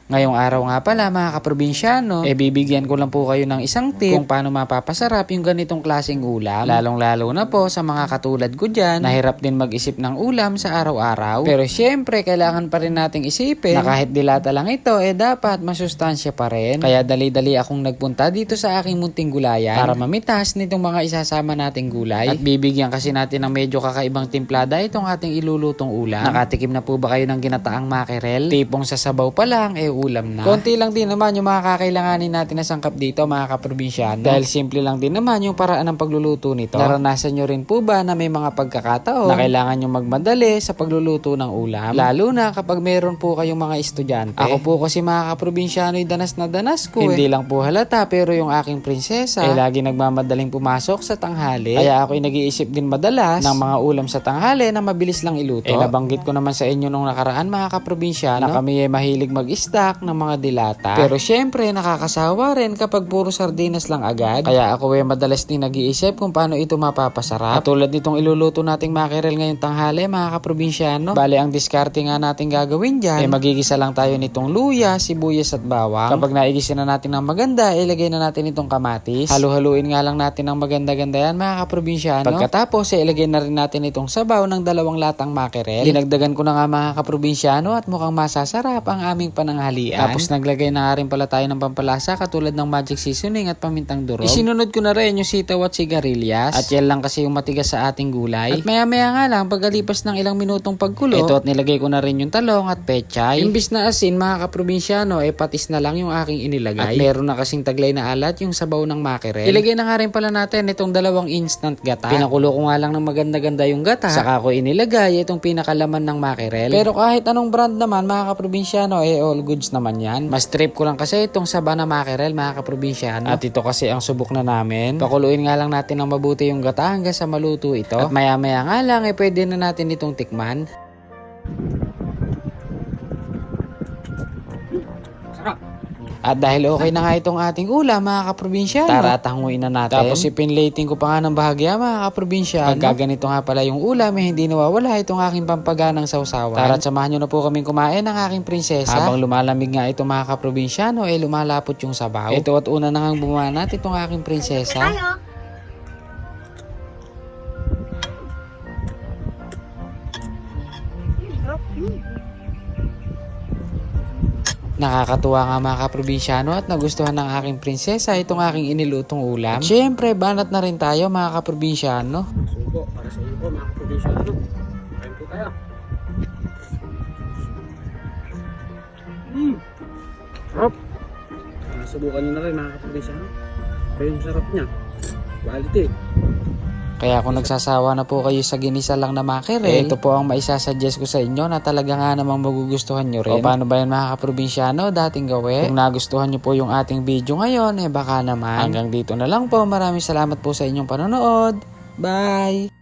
Ngayong araw nga pala mga kaprobinsyano, bibigyan ko lang po kayo ng isang tip kung paano mapapasarap yung ganitong klaseng ulam. Lalong-lalo na po sa mga katulad ko dyan, nahirap din mag-isip ng ulam sa araw-araw. Pero syempre, kailangan pa rin nating isipin na kahit dilata lang ito, dapat masustansya pa rin. Kaya dali-dali akong nagpunta dito sa aking munting gulayan para mamitas nitong mga isasama nating gulay. At bibigyan kasi natin ng medyo kakaibang timplada itong ating ilulutong ulam. Nakatikim na po ba kayo ng ginataang mackerel? Tipong sa sabaw pa lang, ulam na. Konti lang din naman yung mga kakailanganin natin na sangkap dito mga kaprobinsyano. Dahil simple lang din naman yung paraan ng pagluluto nito. Naranasan nyo rin po ba na may mga pagkakataon na kailangan nyo magmadali sa pagluluto ng ulam? Lalo na kapag meron po kayong mga estudyante. Ako po kasi mga kaprobinsyano danas na danas ko. Hindi lang po halata pero yung aking prinsesa lagi nagmamadaling pumasok sa tanghali. Kaya ako'y nag-iisip din madalas ng mga ulam sa tanghali na mabilis lang iluto. Nabanggit ko naman sa inyo nung nakaraan mga kaprobinsyano na kami mahilig mag-stack ng mga dilata. Pero syempre nakakasawa rin kapag puro sardinas lang agad. Kaya ako madalas din nag-iisip kung paano ito mapapasarap. At tulad nitong iluluto nating mackerel ngayong tanghali mga kaprobinsyano. Bale ang diskarte nga natin gagawin dyan magigisa lang tayo nitong luya, sibuyas at bawang. Kapag naigisa na natin ng maganda, ilagay na natin itong kamatis. Halu-haluin nga lang natin ng maganda-ganda yan mga kaprobinsyano. Pagkatapos ilagay na rin natin itong sabaw ng 2 latang mackerel. Dinagdagan ko na nga mga kaprobinsyano at mukhang masasarap ang aming pananghalian. Tapos naglagay na nga rin pala tayo ng pampalasa katulad ng magic seasoning at pamintang durog. Isinunod ko na rin yung sitaw at sigarilyas. At yan lang kasi yung matigas sa ating gulay. At maya-maya nga lang pagkalipas ng ilang minutong pagkulo, ito at nilagay ko na rin yung talong at pechay. Imbis na asin mga kaprobinsyano patis na lang yung aking inilagay. At meron na kasing taglay na alat yung sabaw ng mackerel. Ilagay na nga rin pala natin itong 2 instant gata. Pinakulo ko nga lang ng maganda-ganda yung gata. Saka ko inilagay itong pinakalaman ng mackerel. Pero kahit anong brand naman mga kaprobinsyano all goods naman yan. Mas trip ko lang kasi itong saba na mackerel mga kaprobinsyano. At ito kasi ang subok na namin. Pakuluin nga lang natin ng mabuti yung gata hanggang sa maluto ito. At maya-maya nga lang pwede na natin itong tikman. At dahil okay na nga itong ating ulam mga kaprobinsyano, tara at hanguin na natin. Tapos ipinlating ko pa nga ng bahagya mga kaprobinsyano. Pagka ganito nga pala yung ulam hindi nawawala itong aking pampaganang sausawan. Tara at samahan nyo na po kaming kumain ng aking prinsesa. Habang lumalamig nga ito mga kaprobinsyano lumalapot yung sabaw. Ito at una na nga bumanat itong aking prinsesa. Nakakatuwa nga mga kaprobinsyano at nagustuhan ng aking prinsesa itong aking inilutong ulam. At syempre, banat na rin tayo mga kaprobinsyano. Sugo, para sa iyo po mga kaprobinsyano. Kain po tayo. Sarap. Subukan nyo na rin mga kaprobinsyano. Pero yung sarap niya. Quality. Kaya kung nagsasawa na po kayo sa ginisa lang na mackerel, ito po ang maisasuggest ko sa inyo na talaga nga namang magugustuhan nyo rin. O paano ba yan mga kaprobinsyano dating gawin? Kung nagustuhan nyo po yung ating video ngayon, baka naman. Hanggang dito na lang po. Maraming salamat po sa inyong panonood. Bye!